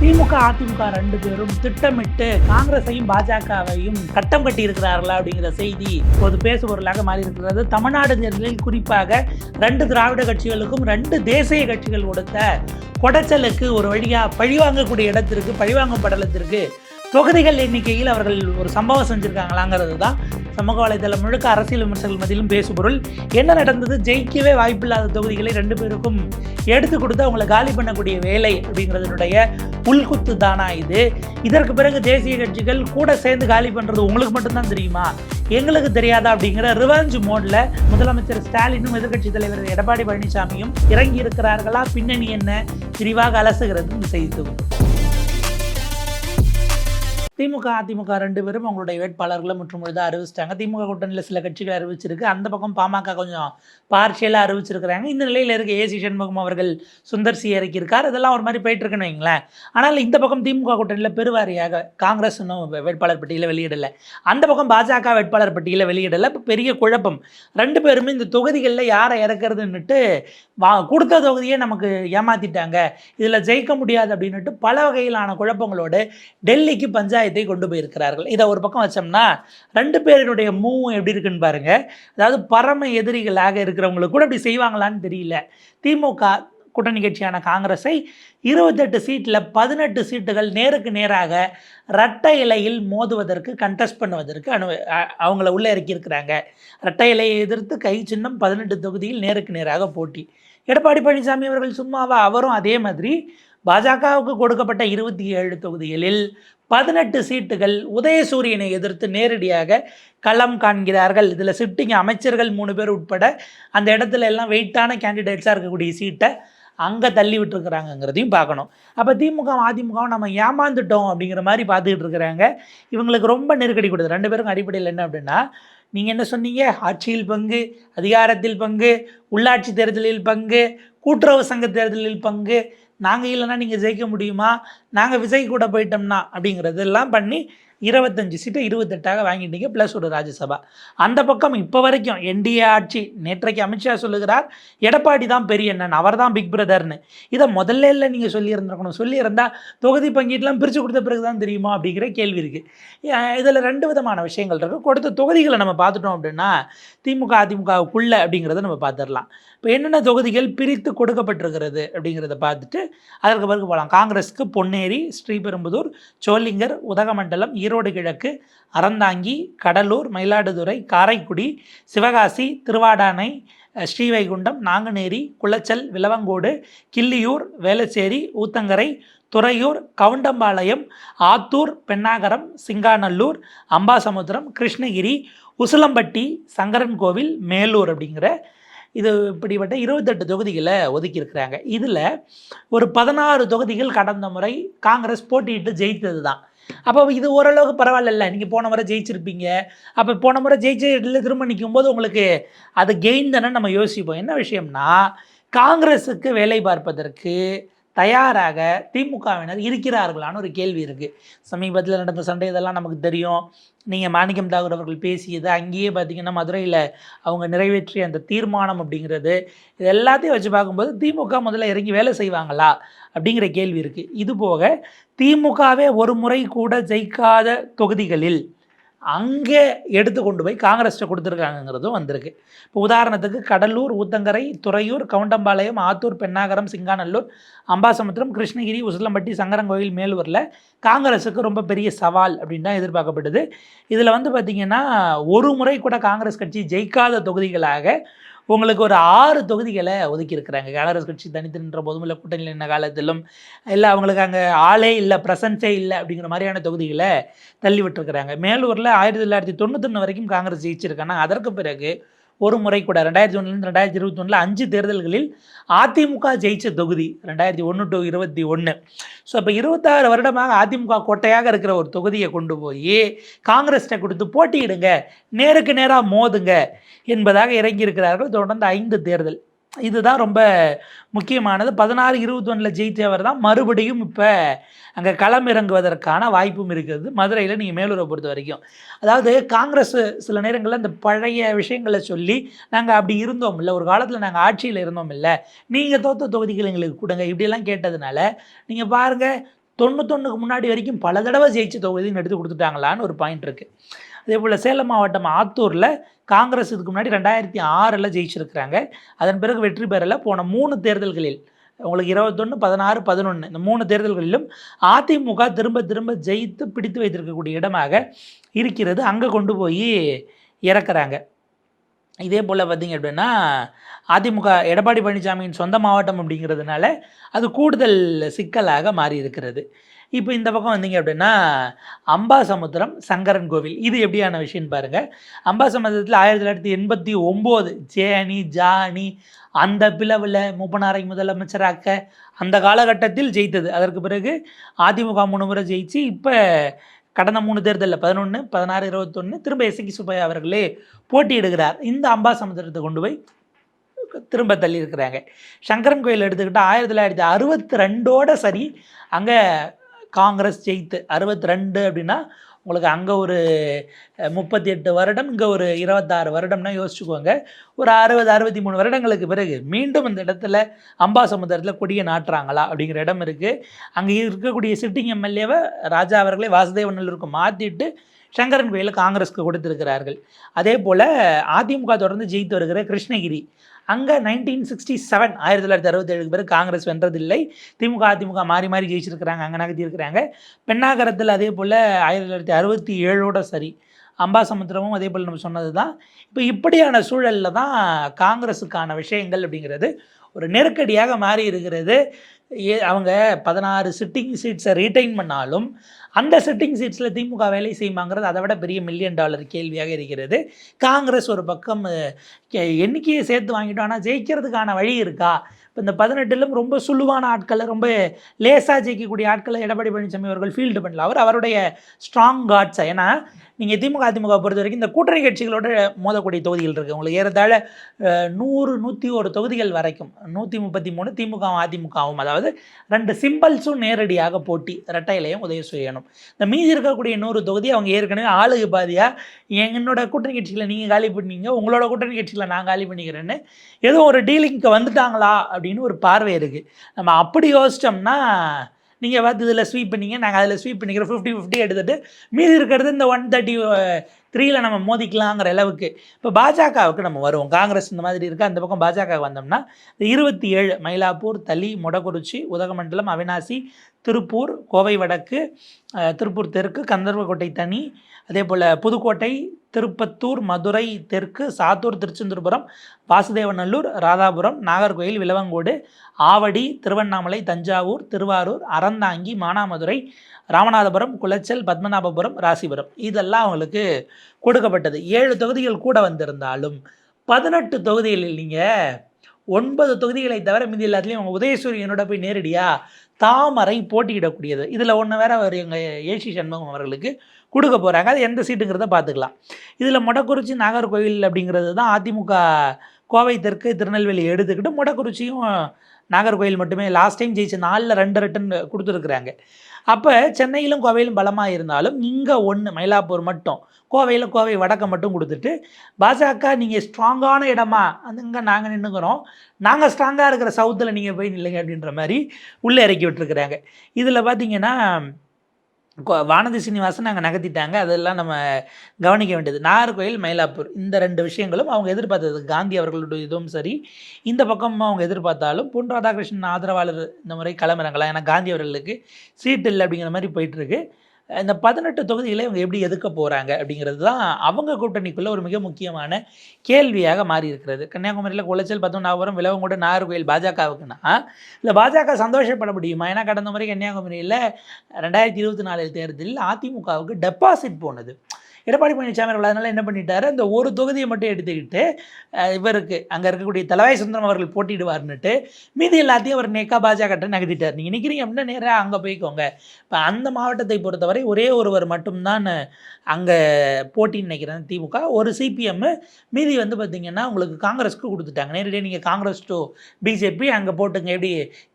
திமுக அதிமுக ரெண்டு பேரும் திட்டமிட்டு காங்கிரஸையும் பாஜகவையும் கட்டம் கட்டி இருக்கிறார்களா அப்படிங்கிற செய்தி இப்போது பேசுபொருளாக மாறி இருக்கிறது. தமிழ்நாடு தேர்தலில் குறிப்பாக ரெண்டு திராவிட கட்சிகளுக்கும் ரெண்டு தேசிய கட்சிகள் கொடுத்த கொடைச்சலுக்கு ஒரு வழியா பழிவாங்கக்கூடிய இடத்திற்கு பழிவாங்கும் படலத்திற்கு தொகுதிகள் எண்ணிக்கையில் அவர்கள் ஒரு சம்பவம் செஞ்சுருக்காங்களாங்கிறது தான் சமூக வலைதளம் முழுக்க அரசியல் விமர்சகர்கள் மத்தியிலும் பேசுபொருள். என்ன நடந்தது? ஜெயிக்கவே வாய்ப்பில்லாத தொகுதிகளை ரெண்டு பேருக்கும் எடுத்து கொடுத்து அவங்களை காலி பண்ணக்கூடிய வேலை அப்படிங்கிறதுனுடைய உள்குத்து தானா இது? இதற்கு பிறகு தேசிய கட்சிகள் கூட சேர்ந்து காலி பண்ணுறது உங்களுக்கு மட்டும்தான் தெரியுமா, எங்களுக்கு தெரியாதா அப்படிங்கிற ரிவெஞ்ச் மோட்ல முதலமைச்சர் ஸ்டாலினும் எதிர்க்கட்சி தலைவர் எடப்பாடி பழனிசாமியும் இறங்கி இருக்கிறார்களா? பின்னணி என்ன? விரிவாக அலசுகிறது இந்த செய்தி தொகுப்பு. திமுக அதிமுக ரெண்டு பேரும் அவங்களுடைய வேட்பாளர்களை முற்றுமுழுதாக அறிவிச்சிட்டாங்க. திமுக கூட்டணியில் சில கட்சிகள் அறிவிச்சிருக்கு, அந்த பக்கம் பாமக கொஞ்சம் பார்ஷியலாக அறிவிச்சிருக்கிறாங்க. இந்த நிலையில் இருக்க ஏசி சண்முகம் அவர்கள் சுந்தர் சி இறக்கியிருக்கார். இதெல்லாம் ஒரு மாதிரி போயிட்டு இருக்குன்னு வைங்களேன். ஆனால் இந்த பக்கம் திமுக கூட்டணியில் பெருவாரியாக காங்கிரஸ் இன்னும் வேட்பாளர் பட்டியலை வெளியிடலை, அந்த பக்கம் பாஜக வேட்பாளர் பட்டியலை வெளியிடலை. இப்போ பெரிய குழப்பம். ரெண்டு பேருமே இந்த தொகுதிகளில் யாரை இறக்குறதுன்னுட்டு கொடுத்த தொகுதியே நமக்கு ஏமாற்றிட்டாங்க, இதில் ஜெயிக்க முடியாது அப்படின்னுட்டு பல வகையிலான குழப்பங்களோடு டெல்லிக்கு பஞ்சாயத்தை கொண்டு போயிருக்கிறார்கள். இதை ஒரு பக்கம் வச்சோம்னா ரெண்டு பேருடைய மூவ் எப்படி இருக்குன்னு பாருங்க. அதாவது பரம எதிரிகளாக இருக்கிறவங்களுக்கு கூட இப்படி செய்வாங்களான்னு தெரியல. திமுக கூட்டணி கட்சியான காங்கிரஸை 28 சீட்டில் 18 சீட்டுகள் நேருக்கு நேராக இரட்டை இலையில் மோதுவதற்கு கண்டெஸ்ட் பண்ணுவதற்கு அவங்கள உள்ளே இறக்கியிருக்கிறாங்க. இரட்டை இலையை எதிர்த்து கை சின்னம் 18 தொகுதியில் நேருக்கு நேராக போட்டி. எடப்பாடி பழனிசாமி அவர்கள் சும்மாவா? அவரும் அதே மாதிரி பாஜகவுக்கு கொடுக்கப்பட்ட 27 தொகுதிகளில் 18 சீட்டுகள் உதயசூரியனை எதிர்த்து நேரடியாக களம் காண்கிறார்கள். இதில் சிட்டிங் அமைச்சர்கள் 3 பேர் உட்பட அந்த இடத்துல எல்லாம் வெயிட்டான கேண்டிடேட்ஸாக இருக்கக்கூடிய சீட்டை அங்கே தள்ளி விட்டுருக்குறாங்கங்கிறதையும் பார்க்கணும். அப்போ திமுக அதிமுகவும் நம்ம ஏமாந்துட்டோம் அப்படிங்கிற மாதிரி பார்த்துக்கிட்டு இருக்கிறாங்க. இவங்களுக்கு ரொம்ப நெருக்கடி கொடுது. ரெண்டு பேருக்கும் அடிப்படையில் என்ன அப்படின்னா, நீங்கள் என்ன சொன்னீங்க? ஆட்சியில் பங்கு, அதிகாரத்தில் பங்கு, உள்ளாட்சி தேர்தலில் பங்கு, கூட்டுறவு சங்க தேர்தலில் பங்கு, நாங்கள் இல்லைன்னா நீங்கள் ஜெயிக்க முடியுமா, நாங்கள் விஜய் கூட போயிட்டோம்னா அப்படிங்கிறதெல்லாம் பண்ணி 25 சீட்டை 28ஆக வாங்கிட்டீங்க, ப்ளஸ் ஒரு ராஜ்யசபா. அந்த பக்கம் இப்போ வரைக்கும் என்டிஏ ஆட்சி. நேற்றைக்கு அமித்ஷா சொல்லுகிறார் எடப்பாடி தான் பெரிய அண்ணன், அவர் தான் பிக் பிரதர்னு. இதை முதல்ல இல்லை நீங்கள் சொல்லியிருந்திருக்கணும். சொல்லியிருந்தால் தொகுதி பங்கீட்டெலாம் பிரித்து கொடுத்த பிறகு தான் தெரியுமா அப்படிங்கிற கேள்வி இருக்குது. இதில் ரெண்டு விதமான விஷயங்கள் இருக்குது. கொடுத்த தொகுதிகளை நம்ம பார்த்துட்டோம் அப்படின்னா திமுக அதிமுகவுக்குள்ளே அப்படிங்கிறத நம்ம பார்த்துடலாம். இப்போ என்னென்ன தொகுதிகள் பிரித்து கொடுக்கப்பட்டிருக்கிறது அப்படிங்கிறத பார்த்துட்டு அதற்கு பிறகு போகலாம். காங்கிரஸுக்கு பொன்னேரி, ஸ்ரீபெரும்புதூர், சோளிங்கர், உதகமண்டலம், ஈரோடு கிழக்கு, அறந்தாங்கி, கடலூர், மயிலாடுதுறை, காரைக்குடி, சிவகாசி, திருவாடானை, ஸ்ரீவைகுண்டம், நாங்குநேரி, குளச்சல், விளவங்கோடு, கிள்ளியூர், வேளச்சேரி, ஊத்தங்கரை, துறையூர், கவுண்டம்பாளையம், ஆத்தூர், பெண்ணாகரம், சிங்காநல்லூர், அம்பாசமுத்திரம், கிருஷ்ணகிரி, உசிலம்பட்டி, சங்கரன்கோவில், மேலூர் அப்படிங்கிற இது இப்படிப்பட்ட 28 தொகுதிகளை ஒதுக்கியிருக்கிறாங்க. இதில் ஒரு 16 தொகுதிகள் கடந்த முறை காங்கிரஸ் போட்டியிட்டு ஜெயித்தது தான். அப்போ இது ஓரளவுக்கு பரவாயில்ல. நீங்கள் போன முறை ஜெயிச்சிருப்பீங்க, அப்போ போன முறை ஜெயிச்ச இடத்துல திரும்ப நிற்கும் போது உங்களுக்கு அது கெயின் தானே நம்ம யோசிப்போம். என்ன விஷயம்னா, காங்கிரஸுக்கு வேலை பார்ப்பதற்கு தயாராக திமுகவினர் இருக்கிறார்களான்னு ஒரு கேள்வி இருக்குது. சமீபத்தில் நடந்த சண்டை இதெல்லாம் நமக்கு தெரியும். நீங்கள் மாணிக்கம் தாகூர் அவர்கள் பேசியது, அங்கேயே பார்த்திங்கன்னா மதுரையில் அவங்க நிறைவேற்றிய அந்த தீர்மானம் அப்படிங்கிறது, இது எல்லாத்தையும் வச்சு பார்க்கும்போது திமுக முதல்ல இறங்கி வேலை செய்வாங்களா அப்படிங்கிற கேள்வி இருக்குது. இதுபோக திமுகவே ஒரு முறை கூட ஜெயிக்காத தொகுதிகளில் அங்கே எடுத்து கொண்டு போய் காங்கிரஸ்ட்டை கொடுத்துருக்காங்கிறதும் வந்திருக்கு. இப்போ உதாரணத்துக்கு கடலூர், ஊத்தங்கரை, துறையூர், கவுண்டம்பாளையம், ஆத்தூர், பெண்ணாகரம், சிங்காநல்லூர், அம்பாசமுத்திரம், கிருஷ்ணகிரி, உசிலம்பட்டி, சங்கரன்கோவில், மேலூரில் காங்கிரஸுக்கு ரொம்ப பெரிய சவால் அப்படின்னு தான் எதிர்பார்க்கப்படுது. இதில் பார்த்திங்கன்னா ஒரு முறை கூட காங்கிரஸ் கட்சி ஜெயிக்காத தொகுதிகளாக உங்களுக்கு ஒரு 6 தொகுதிகளை ஒதுக்கியிருக்கிறாங்க. காங்கிரஸ் கட்சி தனித்து நின்ற போதும் இல்லை, கூட்டணியில் நின்ற காலத்திலும் இல்லை, அவங்களுக்கு அங்கே ஆளே இல்லை, ப்ரெசன்ஸே இல்லை அப்படிங்கிற மாதிரியான தொகுதிகளை தள்ளி விட்டுருக்குறாங்க. மேலூரில் 1991 வரைக்கும் காங்கிரஸ் ஜெயிச்சிருக்காங்க. அதற்கு பிறகு ஒரு முறை கூட 2001 2021 5 தேர்தல்களில் அதிமுக ஜெயிச்ச தொகுதி 2001 to 2021. ஸோ இப்போ 26 வருடமாக அதிமுக கோட்டையாக இருக்கிற ஒரு தொகுதியை கொண்டு போய் காங்கிரஸ்ட்டை கொடுத்து போட்டியிடுங்க, நேருக்கு நேராக மோதுங்க என்பதாக இறங்கியிருக்கிறார்கள். தொடர்ந்து 5 தேர்தல். இதுதான் ரொம்ப முக்கியமானது. 16 21 ஜெயித்தவர் தான் மறுபடியும் இப்போ அங்கே களம் இறங்குவதற்கான வாய்ப்பும் இருக்கிறது மதுரையில். நீங்கள் மேலூரை பொறுத்த வரைக்கும், அதாவது காங்கிரஸ் சில நேரங்களில் இந்த பழைய விஷயங்களை சொல்லி நாங்கள் அப்படி இருந்தோம் இல்லை, ஒரு காலத்தில் நாங்கள் ஆட்சியில் இருந்தோம் இல்லை, நீங்கள் தோற்ற தொகுதிகள் எங்களுக்கு கொடுங்க இப்படியெல்லாம் கேட்டதுனால நீங்கள் பாருங்கள் 91க்கு முன்னாடி வரைக்கும் பல தடவை ஜெயிச்ச தொகுதின்னு எடுத்து கொடுத்துட்டாங்களான்னு ஒரு பாயிண்ட் இருக்குது. அதே போல் சேலம் மாவட்டம் ஆத்தூரில் காங்கிரஸ் இதுக்கு முன்னாடி 2006 ஜெயிச்சிருக்கிறாங்க. அதன் பிறகு வெற்றி பெறலை. போன 3 தேர்தல்களில் உங்களுக்கு 21, 16, 11 இந்த 3 தேர்தல்களிலும் அதிமுக திரும்ப திரும்ப ஜெயித்து பிடித்து வைத்திருக்கக்கூடிய இடமாக இருக்கிறது. அங்கே கொண்டு போய் இறக்குறாங்க. இதே போல் பார்த்திங்க அப்படின்னா அதிமுக எடப்பாடி பழனிசாமியின் சொந்த மாவட்டம் அப்படிங்கிறதுனால அது கூடுதல் சிக்கலாக மாறி இருக்கிறது. இப்போ இந்த பக்கம் வந்தீங்க அப்படின்னா அம்பாசமுத்திரம் சங்கரன் கோவில் இது எப்படியான விஷயம்னு பாருங்கள். அம்பாசமுத்திரத்தில் 1989 ஜே அணி ஜா அணி அந்த பிளவில் மூப்பனாரை முதலமைச்சராக்க அந்த காலகட்டத்தில் ஜெயித்தது. அதற்கு பிறகு அதிமுக 3 முறை ஜெயிச்சு இப்போ கடந்த 3 தேர்தலில் 11, 16, 21 திரும்ப எஸ்கி சுப்பையா அவர்களே போட்டியிடுகிறார். இந்த அம்பாசமுத்திரத்தை கொண்டு போய் திரும்ப தள்ளி இருக்கிறாங்க. சங்கரன் கோயில் எடுத்துக்கிட்டால் 1962 சரி அங்கே காங்கிரஸ் ஜெயித்து 62 அப்படின்னா உங்களுக்கு அங்கே ஒரு 38 வருடம், இங்கே ஒரு 26 வருடம்னா யோசிச்சுக்கோங்க. ஒரு 60, 63 வருடங்களுக்கு பிறகு மீண்டும் இந்த இடத்துல அம்பாசமுத்திரத்தில் கொடியை நாட்டுறாங்களா அப்படிங்கிற இடம் இருக்குது. அங்கே இருக்கக்கூடிய சிட்டிங் எம்எல்ஏவை ராஜா அவர்களே வாசுதேவநல்லூருக்கு மாற்றிட்டு சங்கரன் கோயிலில் காங்கிரஸ்க்கு கொடுத்துருக்கிறார்கள். அதே போல் அதிமுக தொடர்ந்து ஜெயித்து வருகிற கிருஷ்ணகிரி அங்கே 1967 1967க்கு பிறகு காங்கிரஸ் வென்றதில்லை. திமுக அதிமுக மாறி மாறி ஜெயிச்சிருக்கிறாங்க, அங்கே நகர்த்தியிருக்கிறாங்க. பெண்ணாகரத்தில் அதே போல் 1967 சரி அம்பாசமுத்திரமும் அதே போல் நம்ம சொன்னது தான். இப்போ இப்படியான சூழலில் தான் காங்கிரஸுக்கான விஷயங்கள் அப்படிங்கிறது ஒரு நெருக்கடியாக மாறி இருக்கிறது. அவங்க 16 சிட்டிங் சீட்ஸை ரீட்டைன் பண்ணாலும் அந்த சிட்டிங் சீட்ஸில் திமுக வேலை செய்யுமாங்கிறது அதை விட பெரிய $1 மில்லியன் கேள்வியாக இருக்கிறது. காங்கிரஸ் ஒரு பக்கம் எண்ணிக்கையை சேர்த்து வாங்கிட்டோம், ஆனால் ஜெயிக்கிறதுக்கான வழி இருக்கா? இப்போ இந்த 18லும் ரொம்ப சுழுவான ஆட்களை, ரொம்ப லேசாக ஜெயிக்கக்கூடிய ஆட்களை எடப்பாடி பழனிசாமி அவர்கள் ஃபீல்டு பண்ணல. அவருடைய ஸ்ட்ராங் காட்ஸை, ஏன்னா நீங்கள் திமுக அதிமுக பொறுத்த வரைக்கும் இந்த கூட்டணி கட்சிகளோட மோதக்கூடிய தொகுதிகள் இருக்குது. உங்களுக்கு ஏறத்தாழ 100, 101 தொகுதிகள் வரைக்கும் 133 திமுகவும் அதிமுகவும், அதாவது 2 சிம்பிள்ஸும் நேரடியாக போட்டி, இரட்டையிலையும் உதயசூரியனும். இந்த மீதி இருக்கக்கூடிய 100 தொகுதி அவங்க ஏற்கனவே ஆளுக்கு பாதியாக என்னோட கூட்டணி கட்சிகளை நீங்கள் காலி பண்ணீங்க, உங்களோட கூட்டணி கட்சிகளை நான் காலி பண்ணிக்கிறேன்னு ஏதோ ஒரு டீலிங்க்கு வந்துட்டாங்களா அப்படின்னு ஒரு பார்வை இருக்குது. நம்ம அப்படி யோசித்தோம்னா நீங்கள் பார்த்து இதில் ஸ்வீப் பண்ணிங்க, நாங்கள் அதில் ஸ்வீப் பண்ணிக்கிறோம், 50-50 எடுத்துகிட்டு மீதி இருக்கிறது இந்த 133ல் நம்ம மோதிக்கலாங்கிற அளவுக்கு. இப்போ பாஜகவுக்கு நம்ம வருவோம். காங்கிரஸ் இந்த மாதிரி இருக்குது. அந்த பக்கம் பாஜக வந்தோம்னா 27 மயிலாப்பூர், தளி, மொடக்குறிச்சி, உதகமண்டலம், அவினாசி, திருப்பூர், கோவை வடக்கு, திருப்பூர் தெற்கு, கந்தர்வக்கோட்டை தனி, அதே போல் புதுக்கோட்டை, திருப்பத்தூர், மதுரை தெற்கு, சாத்தூர், திருச்செந்தூர்புரம், வாசுதேவநல்லூர், ராதாபுரம், நாகர்கோயில், விளவங்கோடு, ஆவடி, திருவண்ணாமலை, தஞ்சாவூர், திருவாரூர், அறந்தாங்கி, மானாமதுரை, ராமநாதபுரம், குளச்சல், பத்மநாபபுரம், ராசிபுரம் இதெல்லாம் அவங்களுக்கு கொடுக்கப்பட்டது. 7 தொகுதிகள் கூட வந்திருந்தாலும் 18 தொகுதிகளில் நீங்கள் 9 தொகுதிகளை தவிர மீதி எல்லாத்துலேயும் அவங்க உதயசூரியனோட போய் நேரடியாக தாமரை போட்டியிடக்கூடியது. இதில் ஒன்று வேற அவர் எங்கள் ஏசி சண்முகம் அவர்களுக்கு கொடுக்க போகிறாங்க. அது எந்த சீட்டுங்கிறத பார்த்துக்கலாம். இதில் மொடக்குறிச்சி, நாகர்கோவில் அப்படிங்கிறது தான் அதிமுக கோவை தெற்கு, திருநெல்வேலி எடுத்துக்கிட்டு மொடக்குறிச்சியும் நாகர்கோவில் மட்டுமே லாஸ்ட் டைம் ஜெயிச்ச 4ல் 2 ரிட்டன் கொடுத்துருக்குறாங்க. அப்போ சென்னையிலும் கோவையிலும் பலமாக இருந்தாலும் இங்கே 1 மயிலாப்பூர் மட்டும், கோவையில் கோவை வடக்கை மட்டும் கொடுத்துட்டு பாஜக நீங்கள் ஸ்ட்ராங்கான இடமா அங்கே நாங்கள் நின்றுக்கிறோம், நாங்கள் ஸ்ட்ராங்காக இருக்கிற சவுத்தில் நீங்கள் போய் நில்லுங்க அப்படின்ற மாதிரி உள்ளே இறக்கி விட்டுருக்குறாங்க. இதில் பார்த்திங்கன்னா வானதி சீனிவாசன் நாங்கள் நகர்த்திட்டாங்க. அதெல்லாம் நம்ம கவனிக்க வேண்டியது. நாகர்கோவில், மயிலாப்பூர் இந்த 2 விஷயங்களும் அவங்க எதிர்பார்த்தது. காந்தி அவர்களுடைய இதுவும் சரி, இந்த பக்கம் அவங்க எதிர்பார்த்தாலும் பொன் ராதாகிருஷ்ணன் ஆதரவாளர் இந்த முறை களமிறங்கலாம், ஏன்னா காந்தி அவர்களுக்கு சீட் இல்லை அப்படிங்கிற மாதிரி போயிட்டுருக்கு. இந்த 18 தொகுதிகளை அவங்க எப்படி எதுக்க போகிறாங்க அப்படிங்கிறது தான் அவங்க கூட்டணிக்குள்ளே ஒரு மிக முக்கியமான கேள்வியாக மாறி இருக்கிறது. கன்னியாகுமரியில் குளச்சல், பத்மநாபபுரம், விளவங்கோடு, நாகர்கோவில் பாஜகவுக்குன்னா இல்லை பாஜக சந்தோஷப்பட முடியுமா? ஏன்னா கடந்த முறை கன்னியாகுமரியில் 2024 தேர்தலில் அதிமுகவுக்கு டெபாசிட் போனது. எடப்பாடி பழனிசாமி அவர்கள் அதனால் என்ன பண்ணிட்டாரு, அந்த ஒரு தொகுதியை மட்டும் எடுத்துக்கிட்டு இவருக்கு அங்கே இருக்கக்கூடிய தலவாய் சுந்தரம் அவர்கள் போட்டிடுவார்னுட்டு மீதி எல்லாத்தையும் அவர் நேக்கா பாஜக நகர்த்திட்டார். நீங்கள் நிற்கிறீங்க அப்படின்னா நேராக அங்கே போய்க்கோங்க. இப்போ அந்த மாவட்டத்தை பொறுத்தவரை ஒரே ஒருவர் மட்டும்தான் அங்கே போட்டின்னு நினைக்கிறேன் திமுக, ஒரு சிபிஎம், மீதி வந்து பார்த்திங்கன்னா உங்களுக்கு காங்கிரஸுக்கு கொடுத்துட்டாங்க. நேரடியாக நீங்கள் காங்கிரஸ் டு பிஜேபி அங்கே போட்டுங்க. எப்படி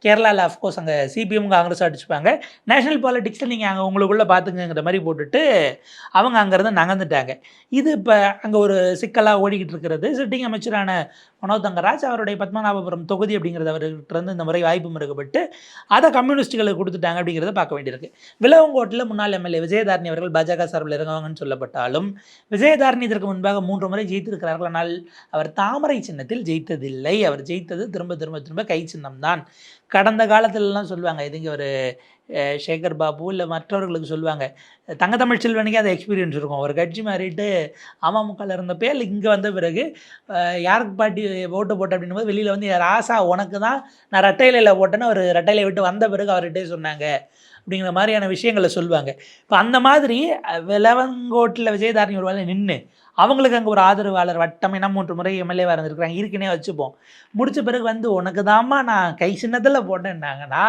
கேரளாவில் அஃப்கோர்ஸ் அங்கே சிபிஎம் காங்கிரஸ் அடிச்சுப்பாங்க, நேஷனல் பாலிட்டிக்ஸில் நீங்கள் அங்கே உங்களுக்குள்ளே பார்த்துங்கிற மாதிரி போட்டுட்டு அவங்க அங்கேருந்து நகர்ந்துட்டாங்க. இது இப்போ அங்கே ஒரு சிக்கலாக ஓடிக்கிட்டு இருக்கிறது. சிட்டிங் அமைச்சரான மனோ தங்கராஜ் அவருடைய பத்மநாபபுரம் தொகுதி அப்படிங்கிறது அவர்கிட்ட இருந்து இந்த முறை வாய்ப்பு மறுக்கப்பட்டு அதை கம்யூனிஸ்ட்டுகளுக்கு கொடுத்துட்டாங்க அப்படிங்கிறத பார்க்க வேண்டியிருக்கு. விளவங்கோட்டில் முன்னாள் எம்எல்ஏ விஜயதாரணி அவர்கள் பாஜக சார்பில் இறங்குவாங்கன்னு சொல்லப்பட்டாலும் விஜயதாரணி இதற்கு முன்பாக 3 முறை ஜெயித்திருக்கிறார்கள். ஆனால் அவர் தாமரை சின்னத்தில் ஜெயித்ததில்லை. அவர் ஜெயித்தது திரும்ப திரும்ப திரும்ப கை சின்னம் தான். கடந்த காலத்திலலாம் சொல்லுவாங்க, இதுங்க ஒரு சேகர் பாபு இல்லை மற்றவர்களுக்கு சொல்லுவாங்க, தங்கத்தமிழ் செல்வனுக்கே அது எக்ஸ்பீரியன்ஸ் இருக்கும். ஒரு கட்சி மாறிட்டு அமமுகவில் இருந்தப்போ இல்லை இங்கே வந்த பிறகு யாருக்கு பாட்டி ஓட்டு போட்ட அப்படின்னும் போது வெளியில் வந்து ராசா உனக்கு தான் நான் ரெட்டையிலையில் போட்டேன்னு அவர் ரெட்டையிலை விட்டு வந்த பிறகு அவர்கிட்டே சொன்னாங்க அப்படிங்கிற மாதிரியான விஷயங்களை சொல்லுவாங்க. இப்போ அந்த மாதிரி விளவங்கோட்டில் விஜயதாரணி ஒரு வேலை நின்று அவங்களுக்கு அங்கே ஒரு ஆதரவாளர் வட்டம் என்ன 3 முறை எம்எல்ஏவாக இருந்திருக்கிறாங்க இருக்குன்னே வச்சுப்போம். முடித்த பிறகு வந்து உனக்கு தாம்மா நான் கை சின்னத்தில் போட்டேன்னாங்கன்னா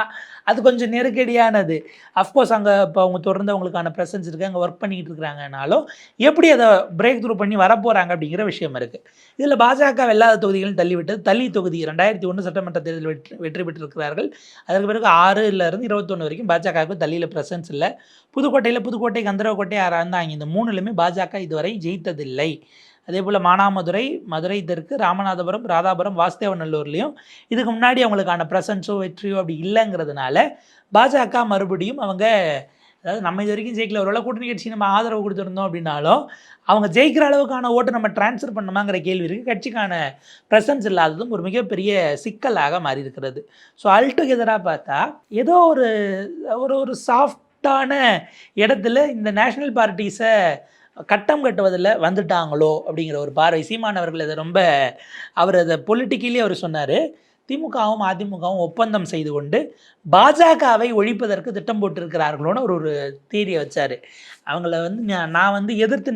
அது கொஞ்சம் நெருக்கடியானது. அஃப்கோர்ஸ் அங்கே இப்போ அவங்க தொடர்ந்து அவங்களுக்கான ப்ரெசன்ஸ் இருக்குது, அங்கே ஒர்க் பண்ணிக்கிட்டு இருக்கிறாங்கனாலும் எப்படி அதை பிரேக் த்ரூ பண்ணி வரப்போகிறாங்க அப்படிங்கிற விஷயம் இருக்குது. இதில் பாஜக வெல்லாத தொகுதிகளும் தள்ளிவிட்டது. தள்ளி தொகுதி 2001 சட்டமன்ற தேர்தல் வெற்றி பெற்றிருக்கிறார்கள். அதற்கு பிறகு 6லேருந்து 21 வரைக்கும் பாஜகவுக்கு தள்ளியில் ப்ரெசன்ஸ் இல்லை. புதுக்கோட்டை கந்தரவக்கோட்டை இருந்தாங்க. இந்த 3லுமே பாஜக இதுவரை ஜெயித்ததில்லை. அதே போல் மானாமதுரை, மதுரை தெற்கு, ராமநாதபுரம், ராதாபுரம், வாசுதேவநல்லூர்லேயும் இதுக்கு முன்னாடி அவங்களுக்கான ப்ரெசன்ஸோ வெற்றியோ அப்படி இல்லைங்கிறதுனால பாஜக மறுபடியும் அவங்க, அதாவது நம்ம இது வரைக்கும் ஜெயிக்கல, ஒருவேளை கூட்டணி கட்சி நம்ம ஆதரவு கொடுத்துருந்தோம் அப்படின்னாலும் அவங்க ஜெயிக்கிற அளவுக்கான ஓட்டு நம்ம டிரான்ஸ்ஃபர் பண்ணணுமாங்கிற கேள்வி இருக்குது. கட்சிக்கான ப்ரெசன்ஸ் இல்லாததும் ஒரு மிகப்பெரிய சிக்கலாக மாறி இருக்கிறது. ஸோ அல்டுகெதராக பார்த்தா ஏதோ ஒரு ஒரு சாஃப்டான இடத்துல இந்த நேஷ்னல் பார்ட்டிஸை கட்டம் கட்டுவதில் வந்துட்டாங்களோ அப்படிங்கிற ஒரு பார்வை. சீமான் அவர்கள் இதை ரொம்ப அவர் அதை பொலிட்டிக்கலி அவர் சொன்னார். திமுகவும் அதிமுகவும் ஒப்பந்தம் செய்து கொண்டு பாஜகவை ஒழிப்பதற்கு திட்டம் போட்டிருக்கிறார்களோன்னு ஒரு தியரியை வச்சார். அவங்கள வந்து நான் வந்து எதிர்த்து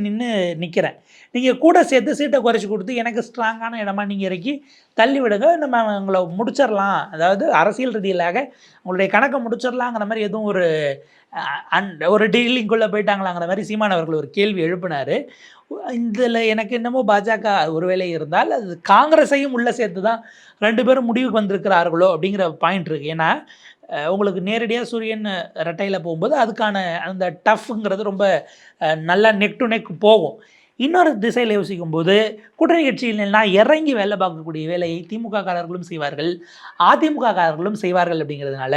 நிற்கிறேன், நீங்கள் கூட சேர்த்து சீட்டை குறைச்சி கொடுத்து எனக்கு ஸ்ட்ராங்கான இடமா நீங்கள் இறக்கி தள்ளி விடுங்க, நம்ம அவங்கள முடிச்சிடலாம், அதாவது அரசியல் ரீதியிலாக அவங்களுடைய கணக்கை முடிச்சிடலாங்கிற மாதிரி எதுவும் ஒரு டீலிங்குள்ளே போயிட்டாங்களாங்கிற மாதிரி சீமான் அவர்கள் ஒரு கேள்வி எழுப்பினார். இதில் எனக்கு என்னமோ பாஜக ஒருவேளை இருந்தால் அது காங்கிரஸையும் உள்ளே சேர்த்து தான் 2 பேரும் முடிவுக்கு வந்திருக்கிறார்களோ அப்படிங்கிற பாயிண்ட் இருக்குது. ஏன்னா உங்களுக்கு நேரடியாக சூரியன் ரெட்டையில் போகும்போது அதுக்கான அந்த டஃப்ங்கிறது ரொம்ப நல்லா நெக் டு நெக் போகும். இன்னொரு திசையில் யோசிக்கும்போது கூட்டணி கட்சியிலாம் இறங்கி வேலை பார்க்கக்கூடிய வேலையை திமுக காரர்களும் செய்வார்கள், அதிமுக காரர்களும் செய்வார்கள். அப்படிங்கிறதுனால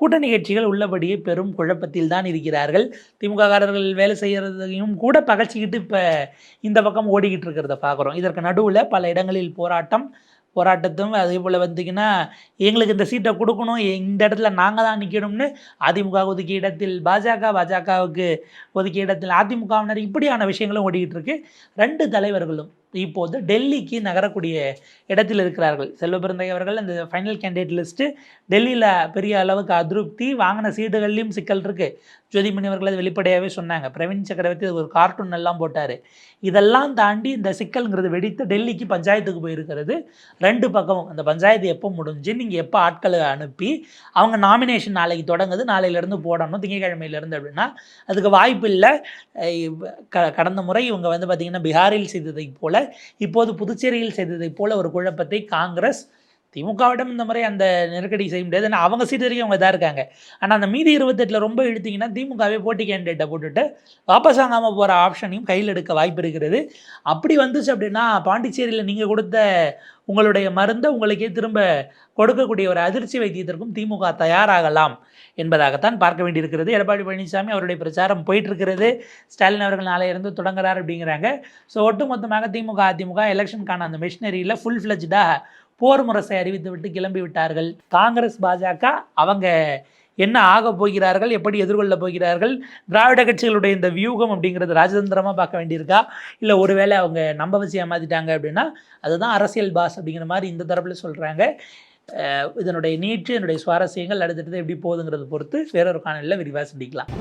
கூட்டணி கட்சிகள் உள்ளபடியே பெரும் குழப்பத்தில் தான் இருக்கிறார்கள். திமுக காரர்கள் வேலை செய்கிறதையும் கூட பகச்சிக்கிட்டு இப்போ இந்த பக்கம் ஓடிக்கிட்டு இருக்கிறத பார்க்குறோம். இதற்கு நடுவில் பல இடங்களில் போராட்டத்தும் அதே போல் வந்தீங்கன்னா எங்களுக்கு இந்த சீட்டை கொடுக்கணும், இந்த இடத்துல நாங்கள் தான் நிற்கணும்னு அதிமுக ஒதுக்கிய இடத்தில் பாஜகவுக்கு ஒதுக்கிய இடத்தில் அதிமுகவினர் இப்படியான விஷயங்களும் ஓடிக்கிட்டு இருக்கு. 2 தலைவர்களும் இப்போது டெல்லிக்கு நகரக்கூடிய இடத்தில் இருக்கிறார்கள். செல்வபிறந்தை அவர்கள் அந்த ஃபைனல் கேண்டிடேட் லிஸ்ட்டு டெல்லியில் பெரிய அளவுக்கு அதிருப்தி, வாங்கின சீட்டுகள்லையும் சிக்கல் இருக்குது. ஜோதிமணி அவர்கள் அது வெளிப்படையாகவே சொன்னாங்க. பிரவீன் சக்கரவர்த்தி ஒரு கார்ட்டூன் எல்லாம் போட்டார். இதெல்லாம் தாண்டி இந்த சிக்கல்ங்கிறது வெடித்து டெல்லிக்கு பஞ்சாயத்துக்கு போயிருக்கிறது. 2 பக்கமும் அந்த பஞ்சாயத்து எப்போ முடிஞ்சு நீங்கள் எப்போ ஆட்களை அனுப்பி அவங்க நாமினேஷன் நாளைக்கு தொடங்குது, நாளையிலேருந்து போடணும் திங்கட்கிழமையிலேருந்து அப்படின்னா அதுக்கு வாய்ப்பு இல்லை. கடந்த முறை இவங்க வந்து பார்த்திங்கன்னா பீகாரில் செய்ததை போல இப்போது புதுச்சேரியில் செய்ததை போல ஒரு குழப்பத்தை காங்கிரஸ் திமுகவிடம் இந்த முறை அந்த நெருக்கடி செய்ய முடியாது. ஏன்னா அவங்க சீட் வரைக்கும் அவங்க இதாக இருக்காங்க. ஆனால் அந்த மீதி 28 ரொம்ப இழுத்திங்கன்னா திமுகவே போட்டி கேண்டிடேட்டை போட்டுட்டு வாபஸ் வாங்காமல் போகிற ஆப்ஷனையும் கையில் எடுக்க வாய்ப்பு இருக்கிறது. அப்படி வந்துச்சு அப்படின்னா பாண்டிச்சேரியில் நீங்கள் கொடுத்த உங்களுடைய மருந்தை உங்களுக்கே திரும்ப கொடுக்கக்கூடிய ஒரு அதிர்ச்சி வைத்தியத்திற்கும் திமுக தயாராகலாம் என்பதாகத்தான் பார்க்க வேண்டியிருக்கிறது. எடப்பாடி பழனிசாமி அவருடைய பிரச்சாரம் போயிட்டுருக்கிறது. ஸ்டாலின் அவர்கள் நாளையிலிருந்து தொடங்குறார் அப்படிங்கிறாங்க. ஸோ ஒட்டுமொத்தமாக திமுக அதிமுக எலெக்ஷனுக்கான அந்த மிஷினரியில் ஃபுல் ஃப்ளெஜ்டாக போர் முரசை அறிவித்து விட்டு கிளம்பி விட்டார்கள். காங்கிரஸ் பாஜக அவங்க என்ன ஆக போகிறார்கள், எப்படி எதிர்கொள்ள போகிறார்கள், திராவிட கட்சிகளுடைய இந்த வியூகம் அப்படிங்கிறது ராஜதந்திரமாக பார்க்க வேண்டியிருக்கா, இல்லை ஒருவேளை அவங்க நம்ப வச்சு ஏமாத்திட்டாங்க அப்படின்னா அதுதான் அரசியல் பாஸ் அப்படிங்கிற மாதிரி இந்த தரப்பில் சொல்கிறாங்க. இதனுடைய நீட்சி, என்னுடைய சுவாரஸ்யங்கள் அடுத்தடுத்து எப்படி போகுதுங்கிறத பொறுத்து வேறொரு காணொலியில் விரிவாக சிந்திக்கலாம்.